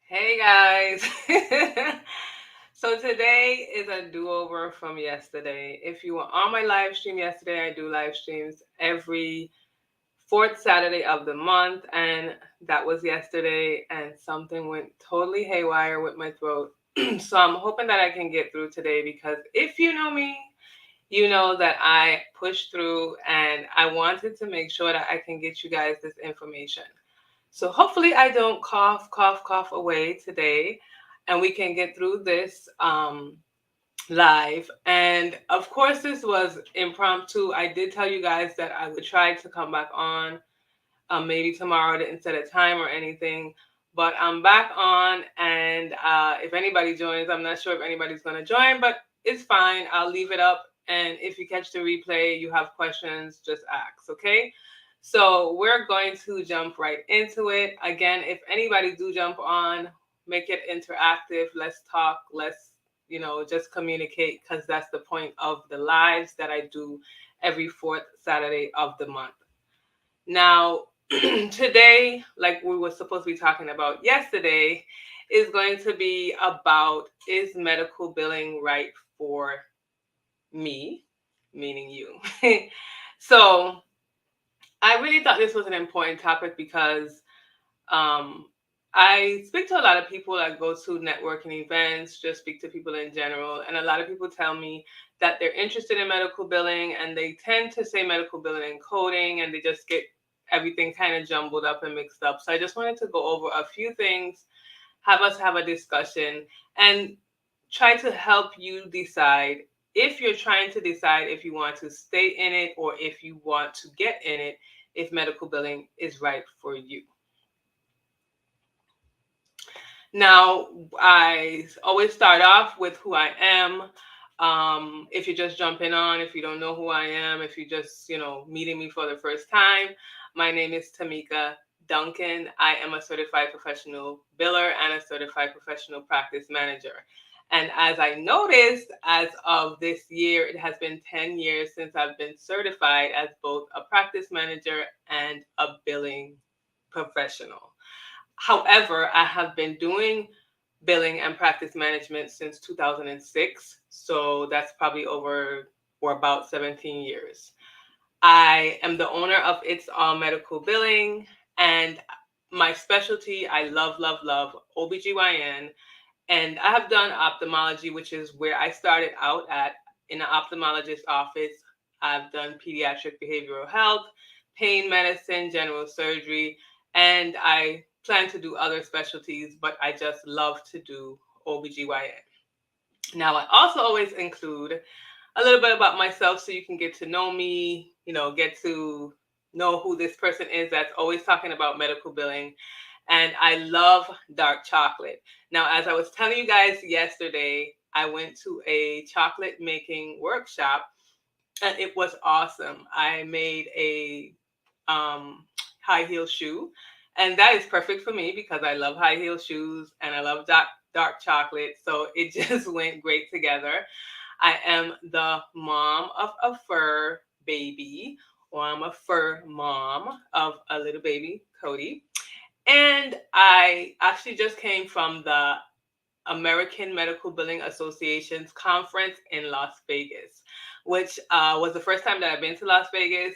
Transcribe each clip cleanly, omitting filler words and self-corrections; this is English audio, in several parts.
Hey guys. So today is a do-over from yesterday. If you were on my live stream yesterday, I do live streams every fourth Saturday of the month, and that was yesterday, and something went totally haywire with my throat. So I'm hoping that I can get through today because if you know me, you know that I push through and I wanted to make sure that I can get you guys this information. So hopefully I don't cough away today and we can get through this live. And of course, this was impromptu. I did tell you guys that I would try to come back on maybe tomorrow. I didn't set a time or anything. But I'm back on, and if anybody joins, I'm not sure if anybody's going to join, but it's fine. I'll leave it up. And if you catch the replay, you have questions, just ask, okay? So we're going to jump right into it. Again, if anybody do jump on, make it interactive. Let's talk. Let's, just communicate because that's the point of the lives that I do every fourth Saturday of the month. Now, today, like we were supposed to be talking about yesterday, is going to be about, is medical billing right for me, meaning you? So I really thought this was an important topic because um, I speak to a lot of people that go to networking events, just speak to people in general, and a lot of people tell me that they're interested in medical billing and they tend to say medical billing and coding and they just get everything kind of jumbled up and mixed up. So I just wanted to go over a few things, have us have a discussion, and try to help you decide if you're trying to decide if you want to stay in it or if you want to get in it, if medical billing is right for you. Now, I always start off with who I am. If you're just jumping on, if you don't know who I am, if you're just, meeting me for the first time, my name is Tamika Duncan. I am a certified professional biller and a certified professional practice manager. And as I noticed, as of this year, it has been 10 years since I've been certified as both a practice manager and a billing professional. However, I have been doing billing and practice management since 2006. So that's probably over or about 17 years. I am the owner of It's All Medical Billing, and my specialty, I love OBGYN. And I have done ophthalmology, which is where I started out at in an ophthalmologist office. I've done pediatric behavioral health, pain medicine, general surgery, and I plan to do other specialties, but I just love to do OBGYN. Now, I also always include a little bit about myself so you can get to know me, get to know who this person is that's always talking about medical billing. And I love dark chocolate. Now, as I was telling you guys yesterday, I went to a chocolate making workshop and it was awesome. I made a high heel shoe, and that is perfect for me because I love high heel shoes and I love dark chocolate. So it just went great together. I am the mom of a fur baby, or I'm a fur mom of a little baby, Cody. And I actually just came from the American Medical Billing Association's conference in Las Vegas, which was the first time that I've been to Las Vegas.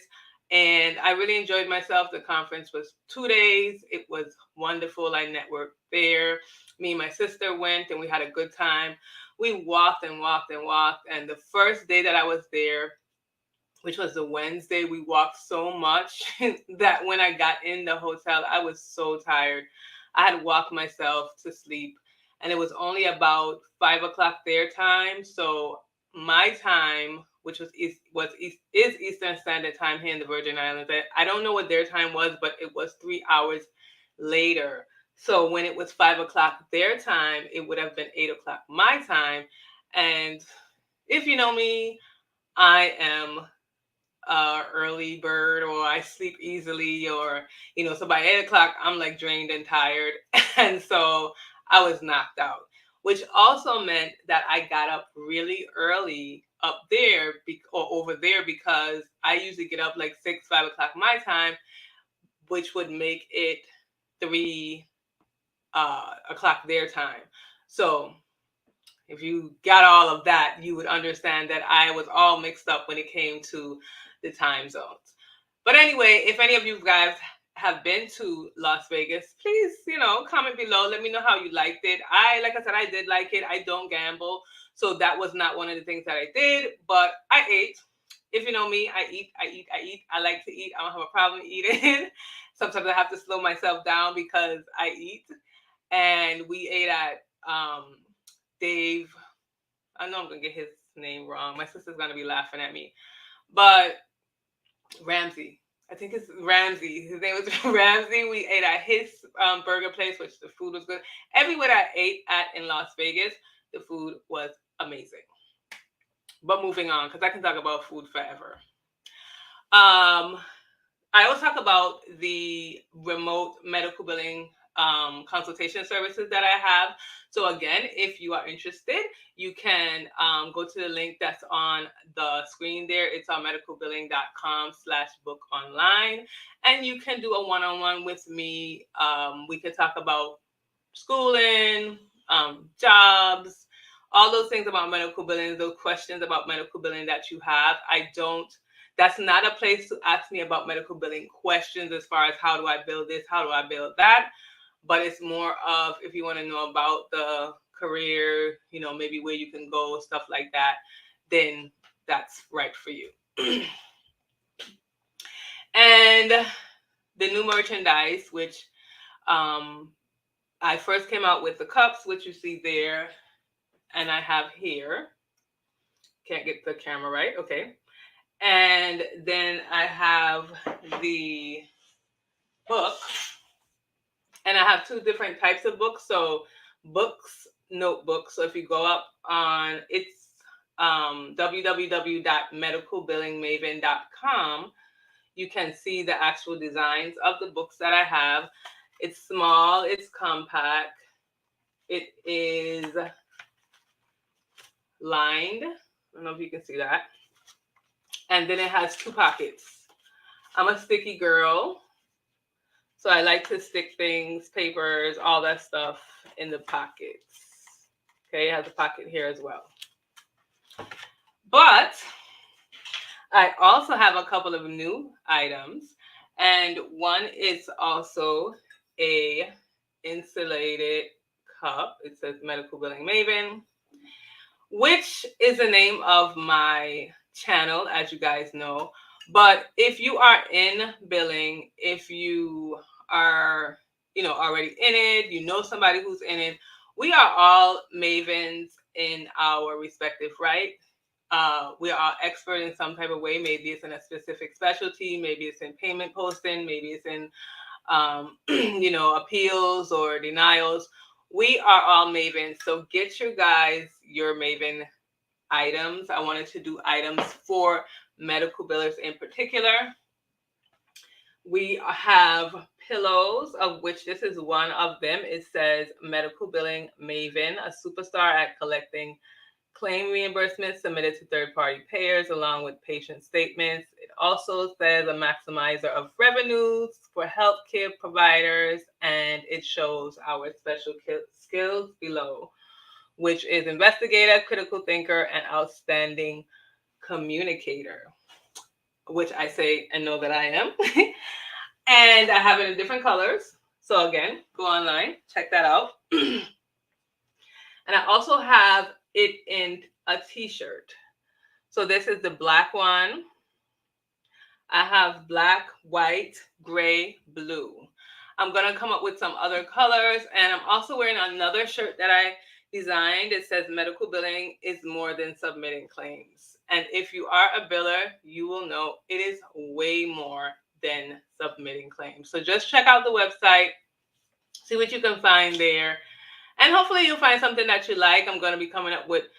And I really enjoyed myself. The conference was 2 days. It was wonderful. I networked there. Me and my sister went and we had a good time. We walked and walked and walked. And the first day that I was there, which was the Wednesday, we walked so much that when I got in the hotel, I was so tired. I had walked myself to sleep, and it was only about 5 o'clock their time. So my time, which is Eastern Standard Time here in the Virgin Islands. I don't know what their time was, but it was 3 hours later. So when it was 5 o'clock their time, it would have been 8 o'clock my time. And if you know me, I am early bird, or I sleep easily, or so by 8 o'clock I'm like drained and tired. And so I was knocked out, which also meant that I got up really early up there or over there, because I usually get up like 6 5 o'clock my time, which would make it 3 o'clock their time. So if you got all of that, you would understand that I was all mixed up when it came to the time zones. But anyway, if any of you guys have been to Las Vegas, please, comment below. Let me know how you liked it. Like I said, I did like it. I don't gamble. So that was not one of the things that I did, but I ate. If you know me, I eat, I eat, I eat. I like to eat. I don't have a problem eating. Sometimes I have to slow myself down because I eat. And we ate at Dave. I know I'm going to get his name wrong. My sister's going to be laughing at me. But Ramsey. I think it's Ramsey. His name was Ramsey. We ate at his burger place, which the food was good. Everywhere I ate at in Las Vegas, the food was amazing. But moving on, because I can talk about food forever. I always talk about the remote medical billing consultation services that I have. So again, if you are interested, you can go to the link that's on the screen there. It's on medicalbilling.com/bookonline. And you can do a one-on-one with me. We can talk about schooling, jobs, all those things about medical billing, those questions about medical billing that you have. That's not a place to ask me about medical billing questions as far as how do I build this, how do I build that. But it's more of if you want to know about the career, maybe where you can go, stuff like that, then that's right for you. And the new merchandise, which I first came out with the cups, which you see there, and I have here. Can't get the camera right. Okay. And then I have the book. And I have two different types of books. So books, notebooks. So if you go up on, it's www.medicalbillingmaven.com, you can see the actual designs of the books that I have. It's small, it's compact, it is lined. I don't know if you can see that. And then it has two pockets. I'm a sticky girl, so I like to stick things, papers, all that stuff in the pockets. Okay, it has a pocket here as well. But I also have a couple of new items, and one is also a insulated cup. It says Medical Billing Maven, which is the name of my channel, as you guys know. But if you are in billing, if you are, already in it, somebody who's in it, we are all mavens in our respective right. We are expert in some type of way. Maybe it's in a specific specialty. Maybe it's in payment posting. Maybe it's in, appeals or denials. We are all mavens. So get your maven items. I wanted to do items for medical billers in particular. We have pillows, of which this is one of them. It says Medical Billing Maven, a superstar at collecting claim reimbursements submitted to third-party payers along with patient statements. It also says a maximizer of revenues for healthcare providers, and it shows our special skills below, which is investigator, critical thinker, and outstanding communicator, which I say and know that I am. And I have it in different colors. So again, go online, check that out. And I also have it in a t-shirt. So this is the black one. I have black, white, gray, blue. I'm going to come up with some other colors. And I'm also wearing another shirt that I designed. It says medical billing is more than submitting claims. And if you are a biller, you will know it is way more than submitting claims. So just check out the website, see what you can find there. And hopefully you'll find something that you like. I'm going to be coming up with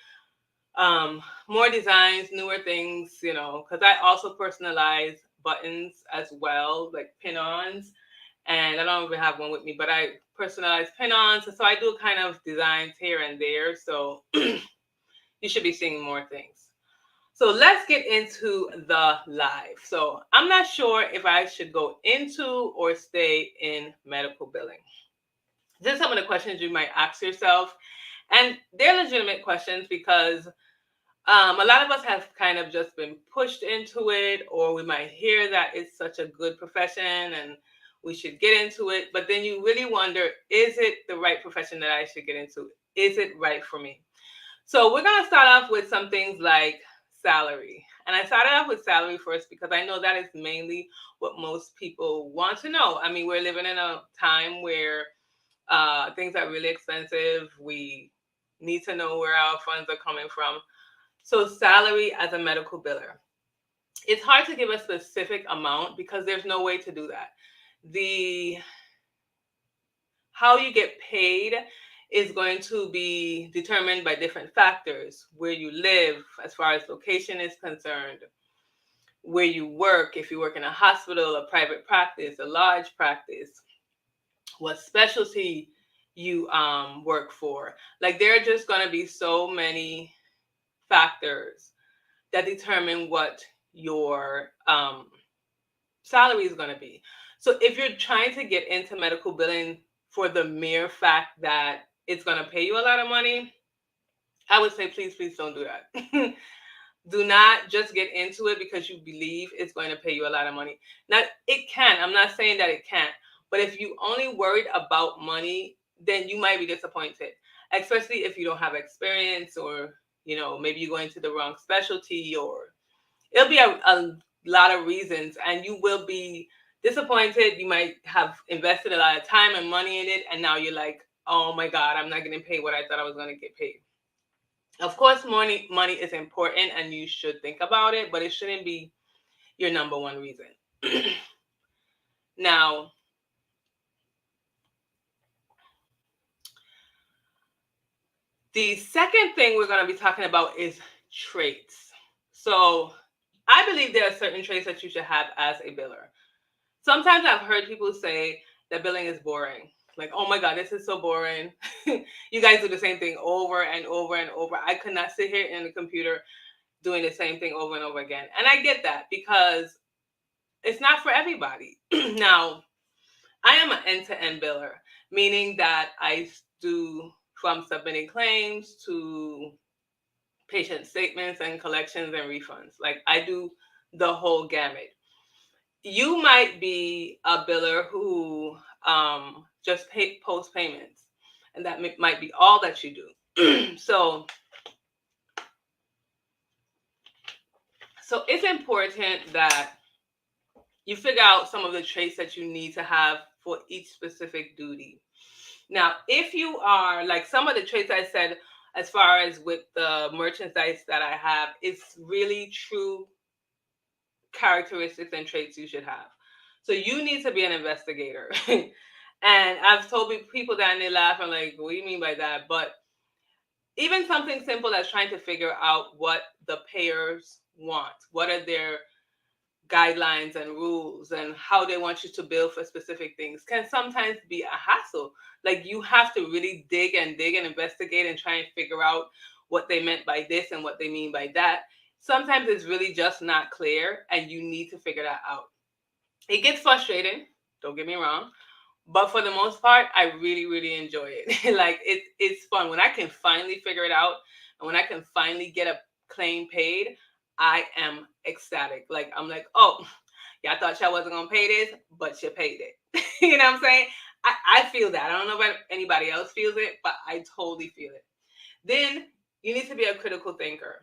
more designs, newer things, because I also personalize buttons as well, like pin-ons. And I don't even have one with me, but I personalize pin-ons. So I do kind of designs here and there. So you should be seeing more things. So let's get into the live. So I'm not sure if I should go into or stay in medical billing. Just some of the questions you might ask yourself. And they're legitimate questions because a lot of us have kind of just been pushed into it, or we might hear that it's such a good profession and we should get into it. But then you really wonder, is it the right profession that I should get into? Is it right for me? So we're going to start off with some things like salary. And I started off with salary first because I know that is mainly what most people want to know. I mean, we're living in a time where things are really expensive. We need to know where our funds are coming from. So salary as a medical biller. It's hard to give a specific amount because there's no way to do that. The how you get paid is going to be determined by different factors. Where you live, as far as location is concerned, where you work, if you work in a hospital, a private practice, a large practice, what specialty you work for. Like there are just going to be so many factors that determine what your salary is going to be. So if you're trying to get into medical billing for the mere fact that it's going to pay you a lot of money, I would say please, please don't do that. Do not just get into it because you believe it's going to pay you a lot of money. Now, it can. I'm not saying that it can't. But if you only worried about money, then you might be disappointed, especially if you don't have experience, or, maybe you go into the wrong specialty, or it'll be a lot of reasons, and you will be disappointed. You might have invested a lot of time and money in it, and now you're like, oh my God, I'm not getting paid what I thought I was going to get paid. Of course, money is important and you should think about it, but it shouldn't be your number one reason. Now, the second thing we're going to be talking about is traits. So I believe there are certain traits that you should have as a biller. Sometimes I've heard people say that billing is boring. Like, oh my God, this is so boring. You guys do the same thing over and over and over. I could not sit here in the computer doing the same thing over and over again. And I get that because it's not for everybody. Now, I am an end-to-end biller, meaning that I do from submitting claims to patient statements and collections and refunds. Like I do the whole gamut. You might be a biller who just post payments, and that might be all that you do. So it's important that you figure out some of the traits that you need to have for each specific duty. Now, if you are like some of the traits I said, as far as with the merchandise that I have, it's really true characteristics and traits you should have. So you need to be an investigator. And I've told people that and they laugh. I'm like, what do you mean by that? But even something simple as trying to figure out what the payers want, what are their guidelines and rules, and how they want you to bill for specific things, can sometimes be a hassle. Like you have to really dig and investigate and try and figure out what they meant by this and what they mean by that. Sometimes it's really just not clear and you need to figure that out. It gets frustrating, don't get me wrong, but for the most part, I really, really enjoy it. Like it's fun when I can finally figure it out, and when I can finally get a claim paid. I am ecstatic. Like I'm like, oh, yeah, I thought y'all wasn't gonna pay this, but you paid it. You know what I'm saying? I feel that. I don't know if anybody else feels it, but I totally feel it. Then you need to be a critical thinker.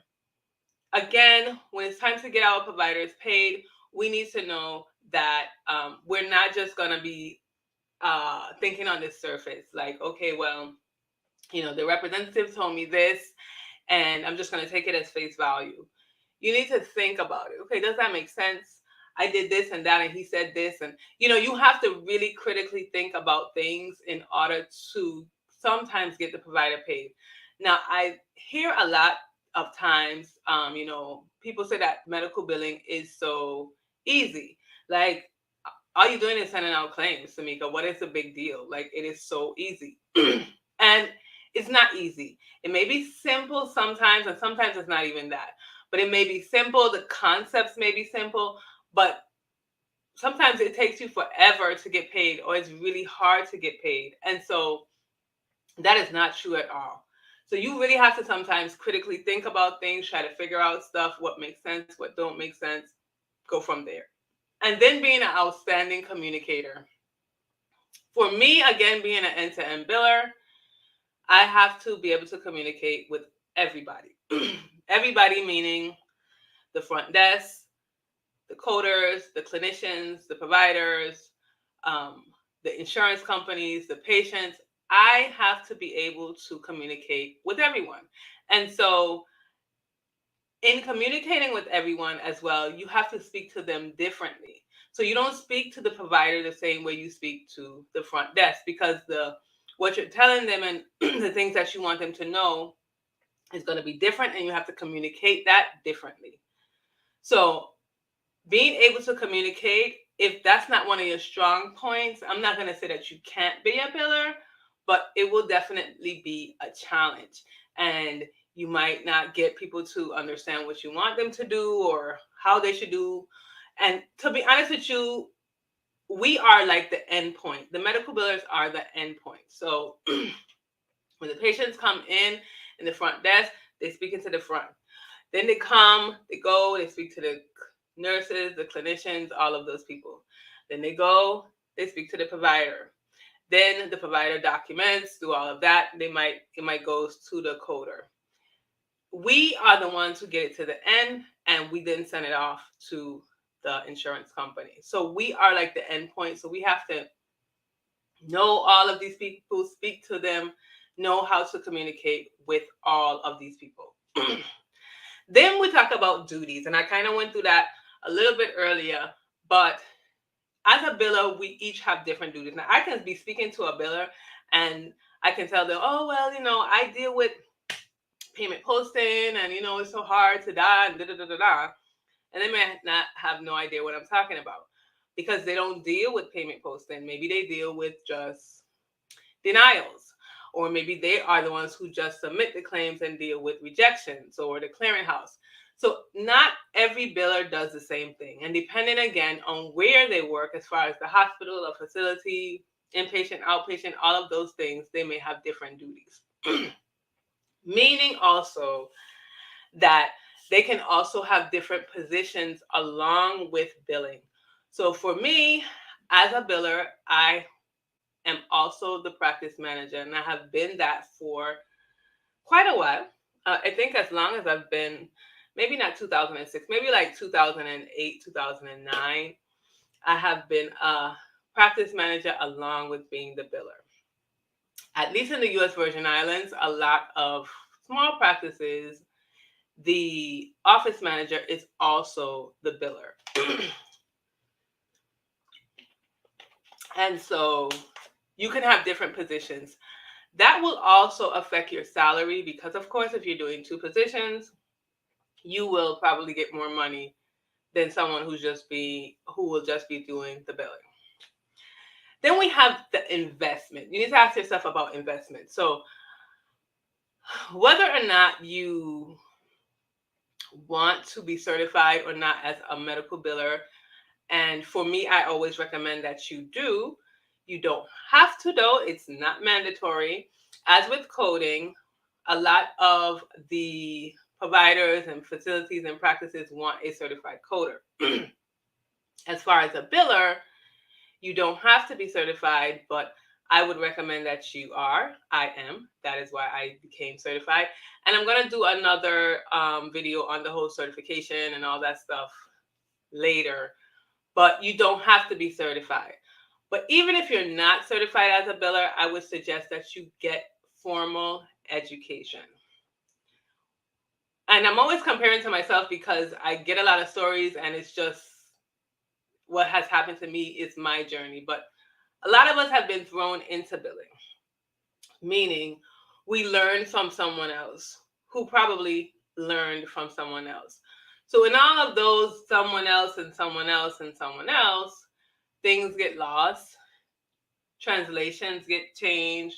Again, when it's time to get our providers paid, we need to know that we're not just gonna be thinking on the surface, like, okay, well, the representative told me this, and I'm just going to take it as face value. You need to think about it. Okay, does that make sense? I did this and that, and he said this. And, you have to really critically think about things in order to sometimes get the provider paid. Now, I hear a lot of times, people say that medical billing is so easy. Like, all you're doing is sending out claims, Tamika. What is the big deal? Like, it is so easy. And it's not easy. It may be simple sometimes, and sometimes it's not even that. But it may be simple. The concepts may be simple, but sometimes it takes you forever to get paid, or it's really hard to get paid. And so That is not true at all. So you really have to sometimes critically think about things, try to figure out stuff, what makes sense, what don't make sense, go from there. And then being an outstanding communicator. For me, again, being an end-to-end biller, I have to be able to communicate with everybody. Everybody meaning the front desk, the coders, the clinicians, the providers, um, the insurance companies, the patients. I have to be able to communicate with everyone. And so, in communicating with everyone as well, you have to speak to them differently. So you don't speak to the provider the same way you speak to the front desk, because the what you're telling them and the things that you want them to know is going to be different, and you have to communicate that differently. So being able to communicate, if that's not one of your strong points, I'm not going to say that you can't be a biller, but it will definitely be a challenge. And you might not get people to understand what you want them to do or how they should do. And to be honest with you, we are like the end point. The medical billers are the end point. So when the patients come in the front desk, they speak into the front. Then they come, they go, they speak to the nurses, the clinicians, all of those people. Then they go, they speak to the provider. Then the provider documents, do all of that. It might go to the coder. We are the ones who get it to the end, and we then send it off to the insurance company. So we are like the end point. So we have to know all of these people, speak to them, know how to communicate with all of these people. Then we talk about duties, and I kind of went through that a little bit earlier, but as a biller, we each have different duties. Now, I can be speaking to a biller and I can tell them, oh, well, I deal with payment posting, and, it's so hard to da, and da, da, da, da, da. And they may not have no idea what I'm talking about because they don't deal with payment posting. Maybe they deal with just denials, or maybe they are the ones who just submit the claims and deal with rejections or the clearinghouse. So not every biller does the same thing. And depending again on where they work, as far as the hospital or facility, inpatient, outpatient, all of those things, they may have different duties. Meaning also that they can also have different positions along with billing. So for me, as a biller, I am also the practice manager, and I have been that for quite a while. I think as long as I've been, maybe not 2006, maybe like 2008, 2009, I have been a practice manager along with being the biller. At least in the US Virgin Islands, a lot of small practices, the office manager is also the biller. And so you can have different positions. That will also affect your salary because, of course, if you're doing two positions, you will probably get more money than someone who will just be doing the billing. Then we have the investment. You need to ask yourself about investment. So whether or not you want to be certified or not as a medical biller, and for me, I always recommend that you do. You don't have to, though. It's not mandatory. As with coding, a lot of the providers and facilities and practices want a certified coder. As far as a biller, you don't have to be certified, but I would recommend that you are. I am. That is why I became certified. And I'm going to do another video on the whole certification and all that stuff later. But you don't have to be certified. But even if you're not certified as a biller, I would suggest that you get formal education. And I'm always comparing to myself because I get a lot of stories and it's just what has happened to me is my journey. But a lot of us have been thrown into billing, meaning we learned from someone else who probably learned from someone else. So in all of those someone else and someone else and someone else, things get lost, translations get changed,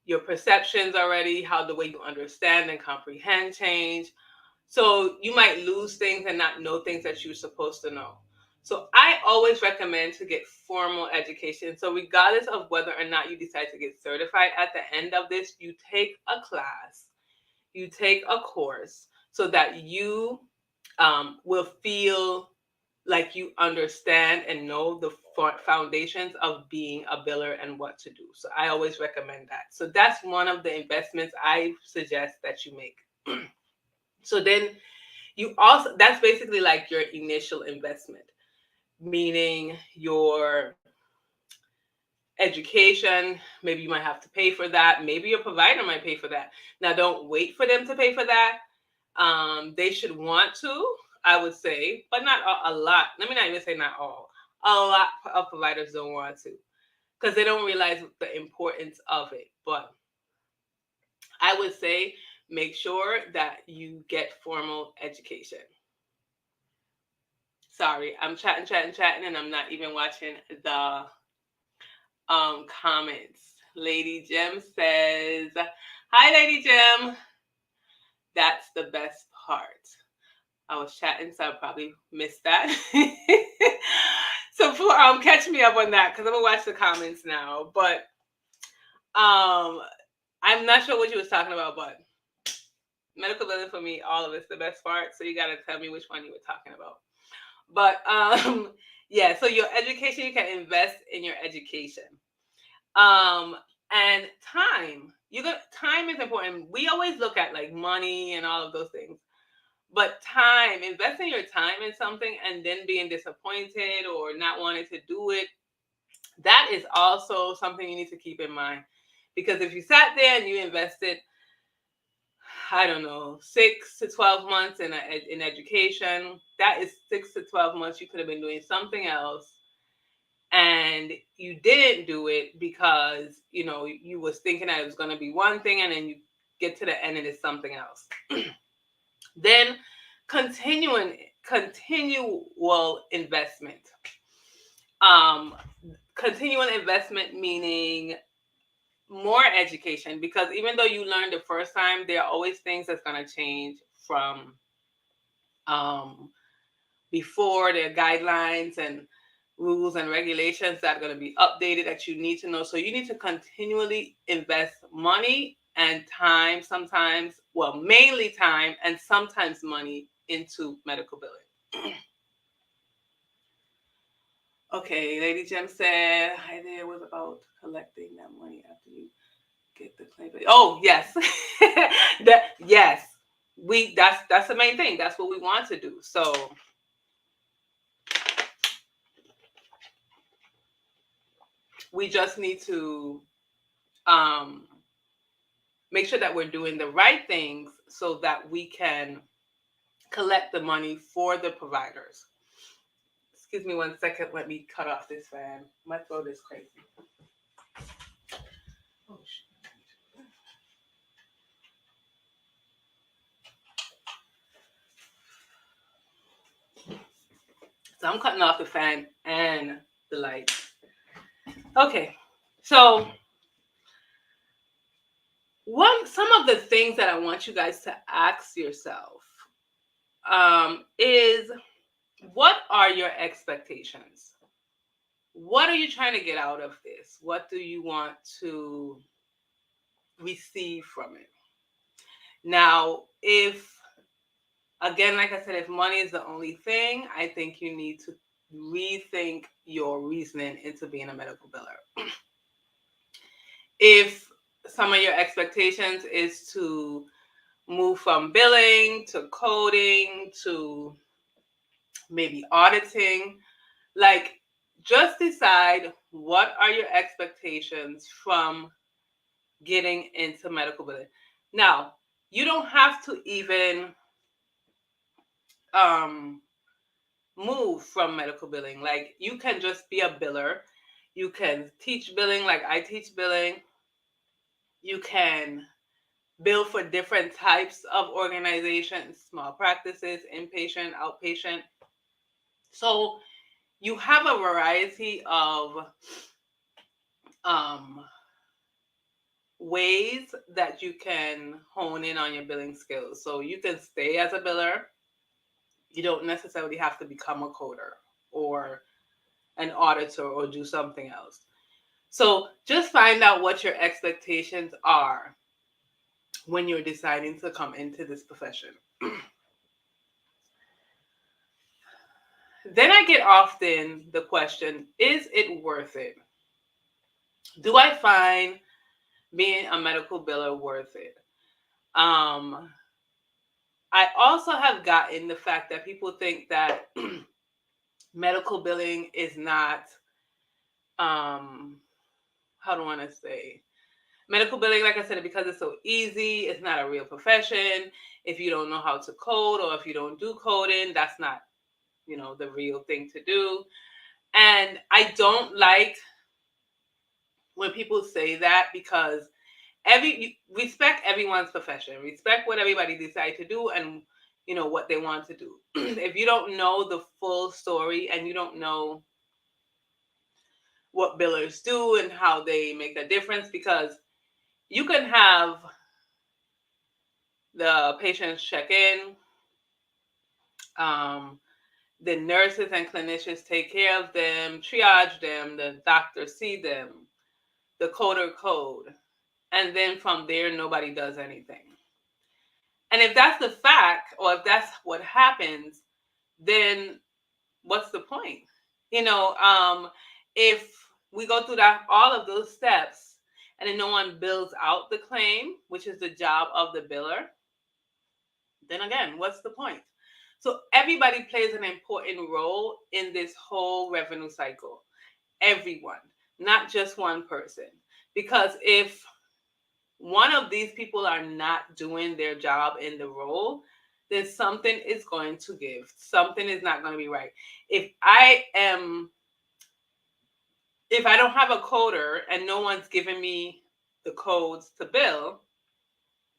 your perceptions already, how the way you understand and comprehend change. So you might lose things and not know things that you're supposed to know. So I always recommend to get formal education. So regardless of whether or not you decide to get certified, at the end of this, you take a class, you take a course so that you will feel like you understand and know the foundations of being a biller and what to do. So I always recommend that. So that's one of the investments I suggest that you make. So then you also, that's basically like your initial investment, meaning your education. Maybe you might have to pay for that. Maybe your provider might pay for that. Now, don't wait for them to pay for that. They should want to, I would say, but not a lot. Let me not even say not all. A lot of providers don't want to because they don't realize the importance of it. But I would say make sure that you get formal education. Sorry, I'm chatting, and I'm not even watching the comments. Lady Jim says, "Hi, Lady Jim. That's the best part." I was chatting, so I probably missed that. So catch me up on that because I'm gonna watch the comments now. But I'm not sure what you was talking about, but medical billing for me, all of it's the best part. So you gotta tell me which one you were talking about. But yeah, so your education, you can invest in your education. And time. Time is important. We always look at like money and all of those things. But time, investing your time in something and then being disappointed or not wanting to do it, that is also something you need to keep in mind. Because if you sat there and you invested, I don't know, 6 to 12 months in education, that is 6 to 12 months you could have been doing something else, and you didn't do it because you was thinking that it was going to be one thing, and then you get to the end and it's something else. Then continual investment. Continual investment meaning more education, because even though you learned the first time, there are always things that's going to change from before. There are guidelines and rules and regulations that are going to be updated that you need to know. So you need to continually invest money and time, sometimes, well, mainly time and sometimes money into medical billing. Okay, Lady Jem said, "Hi there, was about collecting that money after you get the claim." Oh, yes. Yes. That's the main thing. That's what we want to do. So we just need to make sure that we're doing the right things so that we can collect the money for the providers. Excuse me 1 second. Let me cut off this fan. My throat is crazy. Oh, so I'm cutting off the fan and the light. Okay, so some of the things that I want you guys to ask yourself is, what are your expectations? What are you trying to get out of this? What do you want to receive from it? Now, again, like I said, if money is the only thing, I think you need to rethink your reasoning into being a medical biller. If some of your expectations is to move from billing to coding to maybe auditing, like, just decide what are your expectations from getting into medical billing. Now, you don't have to even move from medical billing. Like, you can just be a biller. You can teach billing, like I teach billing. You can bill for different types of organizations, small practices, inpatient, outpatient. So you have a variety of ways that you can hone in on your billing skills. So you can stay as a biller. You don't necessarily have to become a coder. or an auditor or do something else. So just find out what your expectations are when you're deciding to come into this profession. Then I get often the question, is it worth it? Do I find being a medical biller worth it? Um, I also have gotten the fact that people think that medical billing is not, how do I want to say? Medical billing, like I said, because it's so easy, it's not a real profession. If you don't know how to code or if you don't do coding, that's not, the real thing to do. And I don't like when people say that because respect everyone's profession, respect what everybody decides to do and what they want to do. If you don't know the full story and you don't know what billers do and how they make a difference, because you can have the patients check in, um, the nurses and clinicians take care of them, triage them, the doctors see them, the coder code, and then from there nobody does anything. And if that's the fact, or if that's what happens, then what's the point? If we go through all of those steps, and then no one bills out the claim, which is the job of the biller, then again, what's the point? So everybody plays an important role in this whole revenue cycle. Everyone, not just one person. Because if one of these people are not doing their job in the role, then something is going to give. Something is not going to be right. If I don't have a coder and no one's giving me the codes to bill,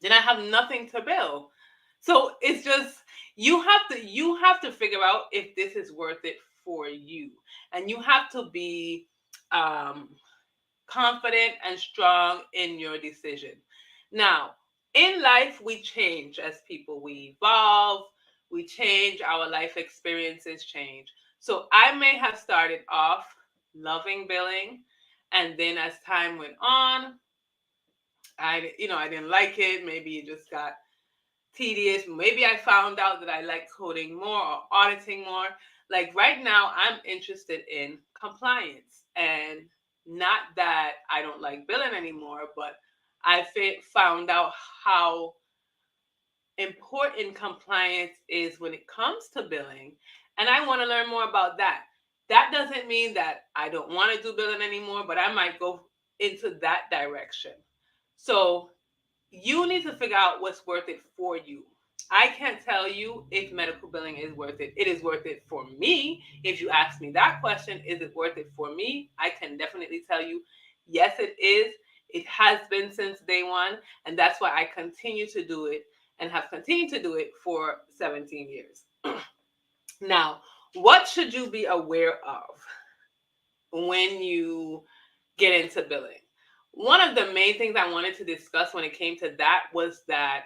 then I have nothing to bill. So it's just you have to figure out if this is worth it for you, and you have to be um, confident and strong in your decision. Now, in life, we change as people. We evolve, we change, our life experiences change. So I may have started off loving billing, and then as time went on, I didn't like it. Maybe it just got tedious. Maybe I found out that I like coding more or auditing more. Like right now, I'm interested in compliance, and not that I don't like billing anymore, but I found out how important compliance is when it comes to billing, and I want to learn more about that. That doesn't mean that I don't want to do billing anymore, but I might go into that direction. So you need to figure out what's worth it for you. I can't tell you if medical billing is worth it. It is worth it for me. If you ask me that question, is it worth it for me? I can definitely tell you, yes, it is. It has been since day one. And that's why I continue to do it and have continued to do it for 17 years. Now, what should you be aware of when you get into billing? One of the main things I wanted to discuss when it came to that was that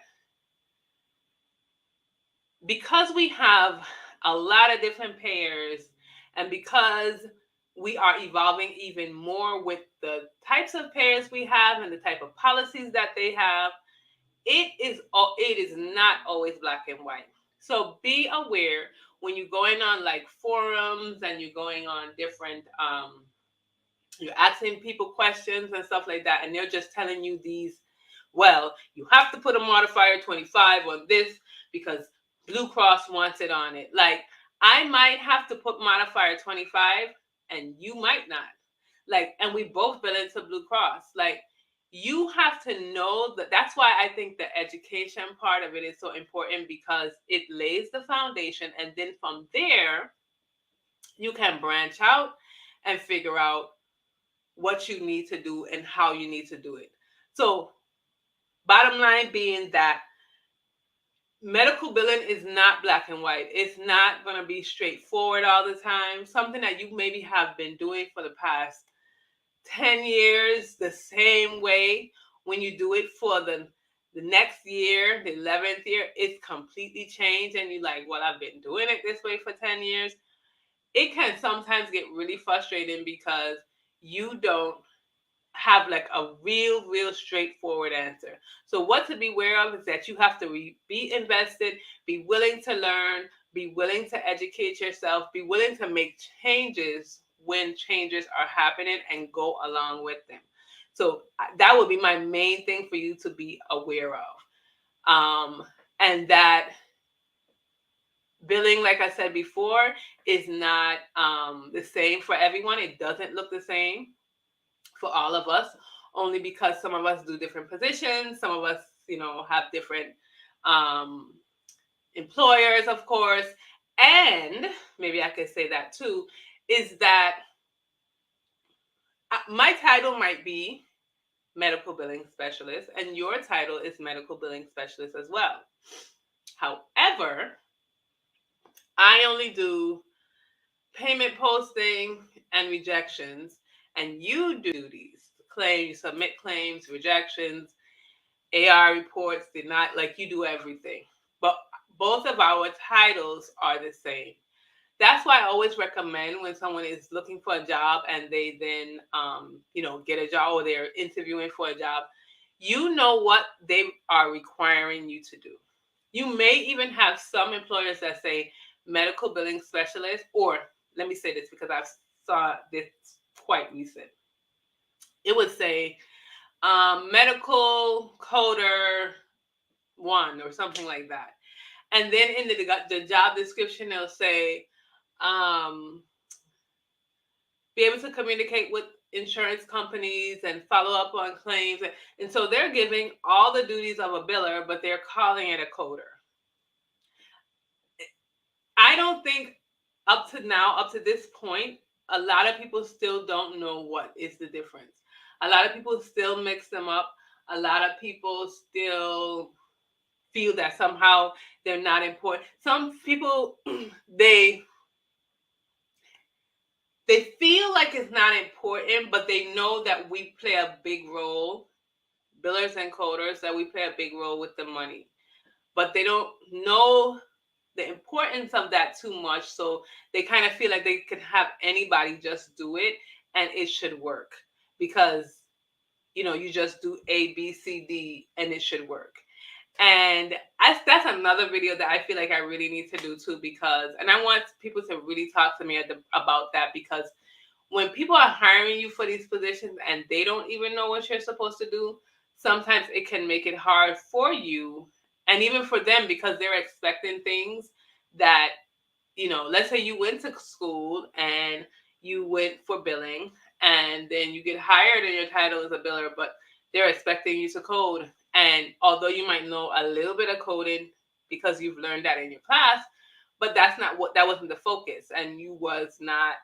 because we have a lot of different payers, and because we are evolving even more with the types of payers we have and the type of policies that they have, it is not always black and white. So be aware when you're going on like forums and you're going on different you're asking people questions and stuff like that, and they're just telling you these, well, you have to put a modifier 25 on this because Blue Cross wants it on it. Like, I might have to put modifier 25 and you might not. Like, and we both bill into Blue Cross. Like, you have to know that. That's why I think the education part of it is so important, because it lays the foundation, and then from there you can branch out and figure out what you need to do and how you need to do it. So, bottom line being that medical billing is not black and white. It's not going to be straightforward all the time. Something that you maybe have been doing for the past 10 years the same way, when you do it for the next year, the 11th year, it's completely changed. And you're like, well, I've been doing it this way for 10 years. it can sometimes get really frustrating because you don't have like a real straightforward answer. So what to be aware of is that you have to be invested, be willing to learn, be willing to educate yourself, be willing to make changes when changes are happening and go along with them. So that would be my main thing for you to be aware of. And that billing, like I said before, is not the same for everyone. It doesn't look the same for all of us, only because some of us do different positions. Some of us, have different um, employers, of course. And maybe I could say that too, is that my title might be medical billing specialist, and your title is medical billing specialist as well. However, I only do payment posting and rejections, and you do duties, claims, you submit claims, rejections, AR reports, did not, like, you do everything. But both of our titles are the same. That's why I always recommend when someone is looking for a job and they then, get a job or they're interviewing for a job, you know what they are requiring you to do. You may even have some employers that say medical billing specialist, or let me say this because I saw this quite recent. It would say medical coder one or something like that. And then in the job description, they'll say, um, be able to communicate with insurance companies and follow up on claims. And so they're giving all the duties of a biller, but they're calling it a coder. I don't think up to now, up to this point, a lot of people still don't know what is the difference. A lot of people still mix them up. A lot of people still feel that somehow they're not important. Some people they they feel like it's not important, but they know that we play a big role, billers and coders, that we play a big role with the money. But they don't know the importance of that too much. So they kind of feel like they could have anybody just do it and it should work because, you just do A, B, C, D and it should work. And that's another video that I feel like I really need to do too, because, and I want people to really talk to me about that, because when people are hiring you for these positions and they don't even know what you're supposed to do, sometimes it can make it hard for you and even for them, because they're expecting things that, let's say you went to school and you went for billing and then you get hired and your title is a biller, but they're expecting you to code. And although you might know a little bit of coding because you've learned that in your class, but that wasn't the focus, and you was not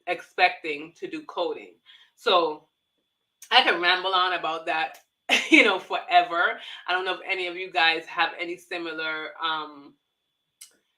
expecting to do coding. So I can ramble on about that, forever. I don't know if any of you guys have any similar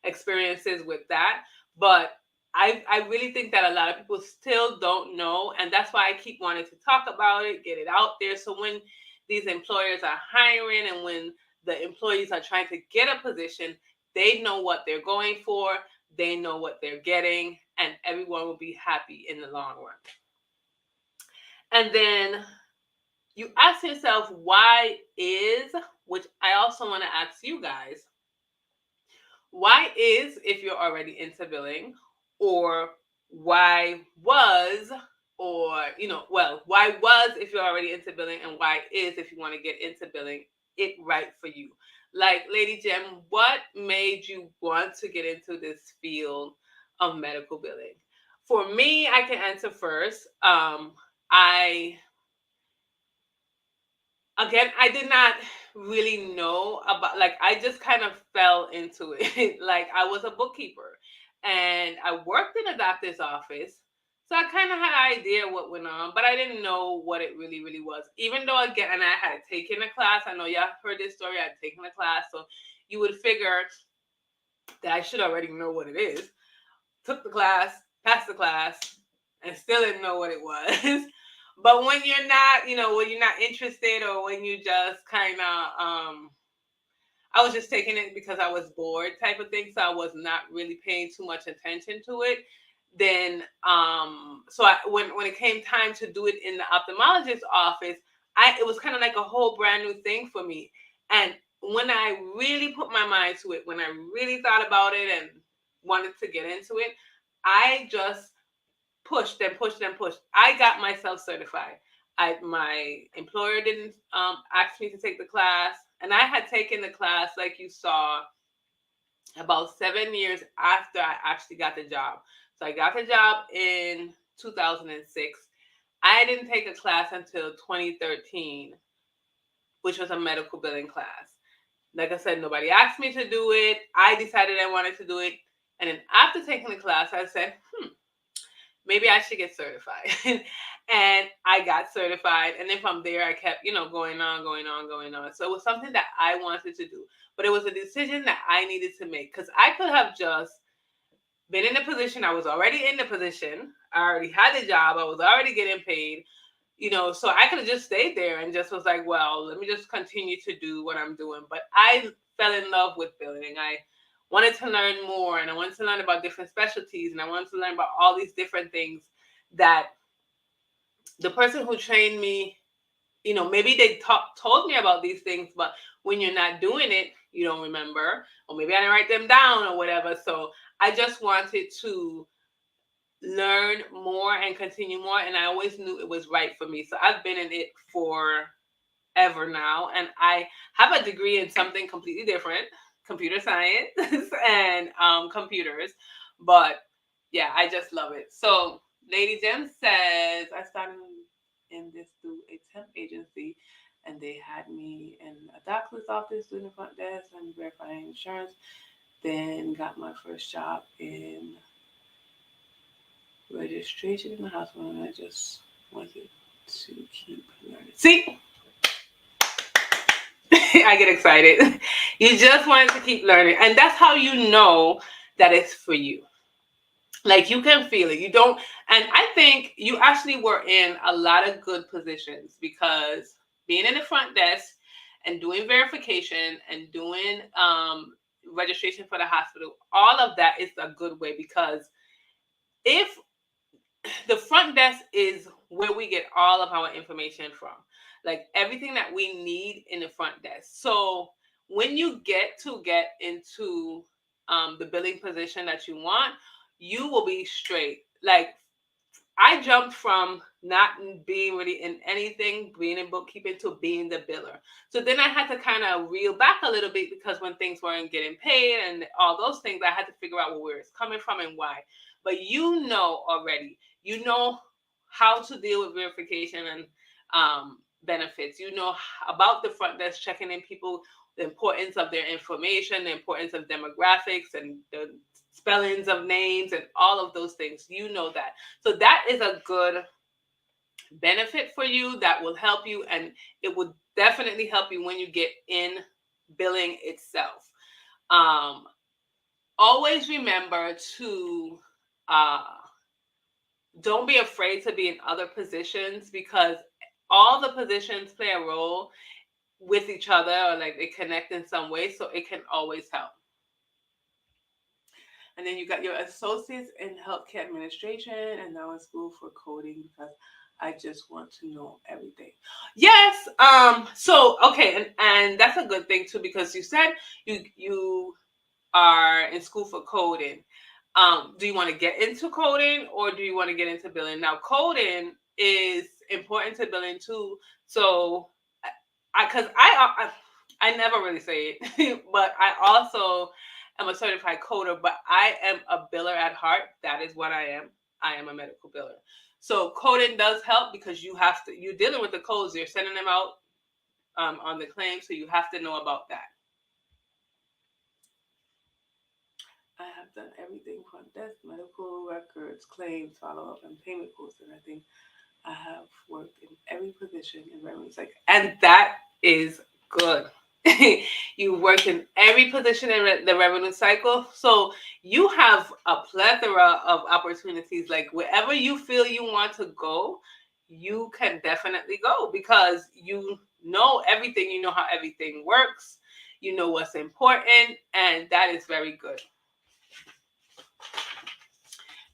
experiences with that, but I really think that a lot of people still don't know, and that's why I keep wanting to talk about it, get it out there, so when these employers are hiring and when the employees are trying to get a position, they know what they're going for, they know what they're getting, and everyone will be happy in the long run. And then you ask yourself, which I also want to ask you guys, why is, if you're already into billing, or why was, or, why was if you're already into billing, and why is if you want to get into billing, it right for you? Like, Lady Jem, what made you want to get into this field of medical billing? For me, I can answer first. I did not really know about, like, I just kind of fell into it. Like, I was a bookkeeper and I worked in a doctor's office. So I kind of had an idea what went on, but I didn't know what it really was. Even though, again, and I had taken a class. I know y'all heard this story. I had taken a class. So you would figure that I should already know what it is. Took the class, passed the class, and still didn't know what it was. But when you're not, when you're not interested, or when you just kind of, I was just taking it because I was bored type of thing. So I was not really paying too much attention to it. Then, when it came time to do it in the ophthalmologist's office, it was kind of like a whole brand new thing for me. And when I really put my mind to it, when I really thought about it and wanted to get into it, I just pushed and pushed and pushed. I got myself certified. My employer didn't ask me to take the class, and I had taken the class, like you saw, about 7 years after I actually got the job. So I got the job in 2006. I didn't take a class until 2013, which was a medical billing class. Like I said, nobody asked me to do it. I decided I wanted to do it. And then after taking the class, I said, maybe I should get certified. And I got certified. And then from there, I kept, going on, going on, going on. So it was something that I wanted to do. But it was a decision that I needed to make, because I could have just been in the position. I was already in the position. I already had the job. I was already getting paid. So I could have just stayed there and just was like, well, let me just continue to do what I'm doing. But I fell in love with billing. I wanted to learn more, and I wanted to learn about different specialties, and I wanted to learn about all these different things that the person who trained me, maybe they told me about these things, but when you're not doing it, you don't remember, or maybe I didn't write them down or whatever. So I just wanted to learn more and continue more, and I always knew it was right for me. So I've been in it forever now, and I have a degree in something completely different, computer science and computers. But yeah, I just love it. So Lady Jem says, I started in this through a temp agency, and they had me in a doctor's office doing the front desk and verifying insurance. Then got my first job in registration in the hospital, and I just wanted to keep learning. See, I get excited. You just wanted to keep learning, and that's how you know that it's for you. Like, you can feel it. You don't, and I think you actually were in a lot of good positions, because being in the front desk and doing verification and doing registration for the hospital, all of that is a good way, because if the front desk is where we get all of our information from, like everything that we need in the front desk. So when you get into the billing position that you want, you will be straight. Like, I jumped from not being really in anything, being in bookkeeping, to being the biller. So then I had to kind of reel back a little bit, because when things weren't getting paid and all those things, I had to figure out where it's coming from and why. But already, how to deal with verification and benefits. You know about the front desk, checking in people, the importance of their information, the importance of demographics, and the spellings of names, and all of those things. You know that. So that is a good benefit for you that will help you, and it will definitely help you when you get in billing itself. Always remember to don't be afraid to be in other positions, because all the positions play a role with each other, or like they connect in some way, so it can always help. And then you got your associates in healthcare administration, and now in school for coding, because I just want to know everything. Yes. So okay, and that's a good thing too, because you said you are in school for coding. Do you want to get into coding, or do you want to get into billing? Now, coding is important to billing too. So, I never really say it, but I also am a certified coder. But I am a biller at heart. That is what I am. I am a medical biller. So coding does help, because you're dealing with the codes. You're sending them out on the claim, so you have to know about that. I have done everything from desk, medical records, claims, follow-up, and payment codes. And I think I have worked in every position in revenue cycle. And that is good. You worked in every position in the revenue cycle. So you have a plethora of opportunities. Like, wherever you feel you want to go, you can definitely go, because you know everything. You know how everything works. You know what's important, and that is very good.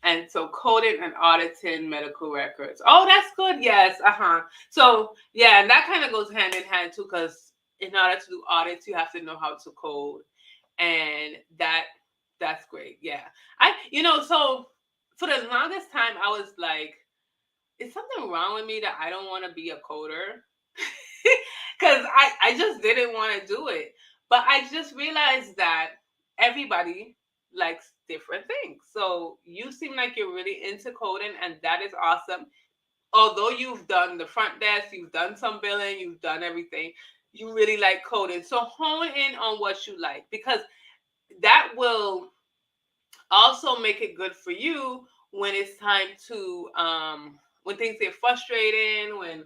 And so coding and auditing medical records. Oh, that's good. Yes. So yeah, and that kind of goes hand in hand too, because in order to do audits, you have to know how to code. And that's great. Yeah. So for the longest time I was like, is something wrong with me that I don't want to be a coder? Because I just didn't want to do it. But I just realized that everybody likes different things. So you seem like you're really into coding, and that is awesome. Although you've done the front desk, you've done some billing, you've done everything, you really like coding. So hone in on what you like, because that will also make it good for you when it's time to when things get frustrating, when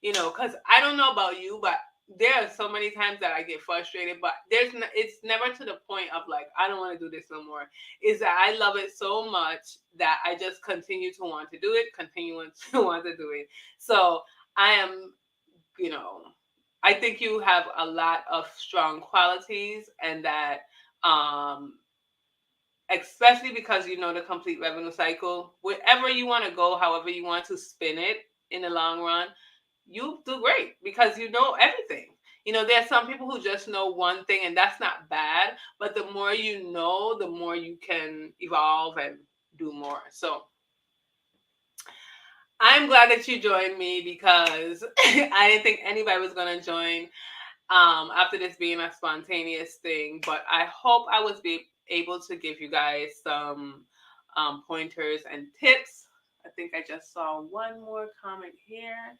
because I don't know about you, but there are so many times that I get frustrated, but it's never to the point of like I don't want to do this no more. Is that I love it so much that I just continue to want to do it, continue to want to do it. So I am, you know I think you have a lot of strong qualities, and that um especially because you know the complete revenue cycle. Wherever you want to go, however you want to spin it in the long run, you do great because you know everything. There are some people who just know one thing, and that's not bad. But the more you know, the more you can evolve and do more. So I'm glad that you joined me, because I didn't think anybody was going to join after this being a spontaneous thing. But I hope I was able to give you guys some pointers and tips. I think I just saw one more comment here.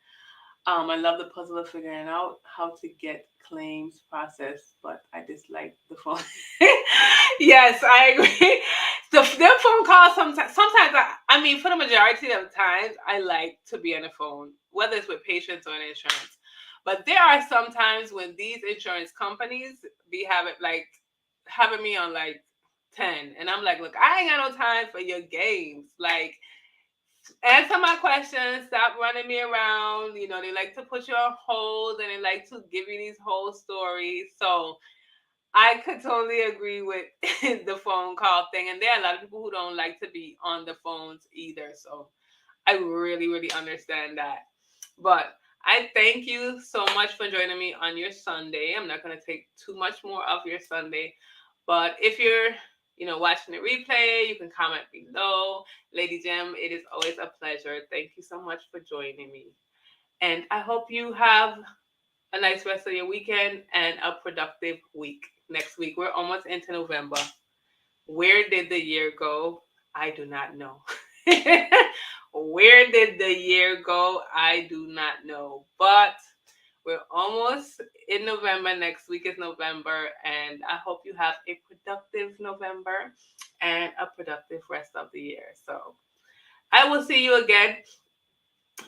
I love the puzzle of figuring out how to get claims processed, but I dislike the phone. Yes, I agree. The phone calls sometimes I mean, for the majority of times I like to be on the phone, whether it's with patients or in insurance. But there are some times when these insurance companies be having me on like 10, and I'm like, look, I ain't got no time for your games. Like, answer my questions, stop running me around. They like to put you on hold, and they like to give you these whole stories. So I could totally agree with the phone call thing. And there are a lot of people who don't like to be on the phones either. So I really, really understand that. But I thank you so much for joining me on your Sunday. I'm not going to take too much more of your Sunday. But if you're, watching the replay, you can comment below. Lady Jim, it is always a pleasure. Thank you so much for joining me. And I hope you have a nice rest of your weekend and a productive week. Next week, we're almost into November. Where did the year go? I do not know. Where did the year go? I do not know. But we're almost in November. Next week is November. And I hope you have a productive November and a productive rest of the year. So I will see you again.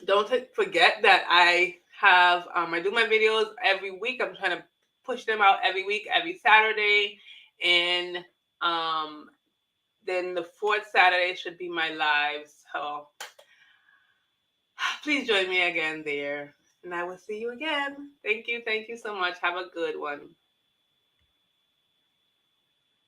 Don't forget that I do my videos every week. I'm trying to push them out every week, every Saturday. And um, then the fourth Saturday should be my live. So please join me again there. And I will see you again. Thank you. Thank you so much. Have a good one.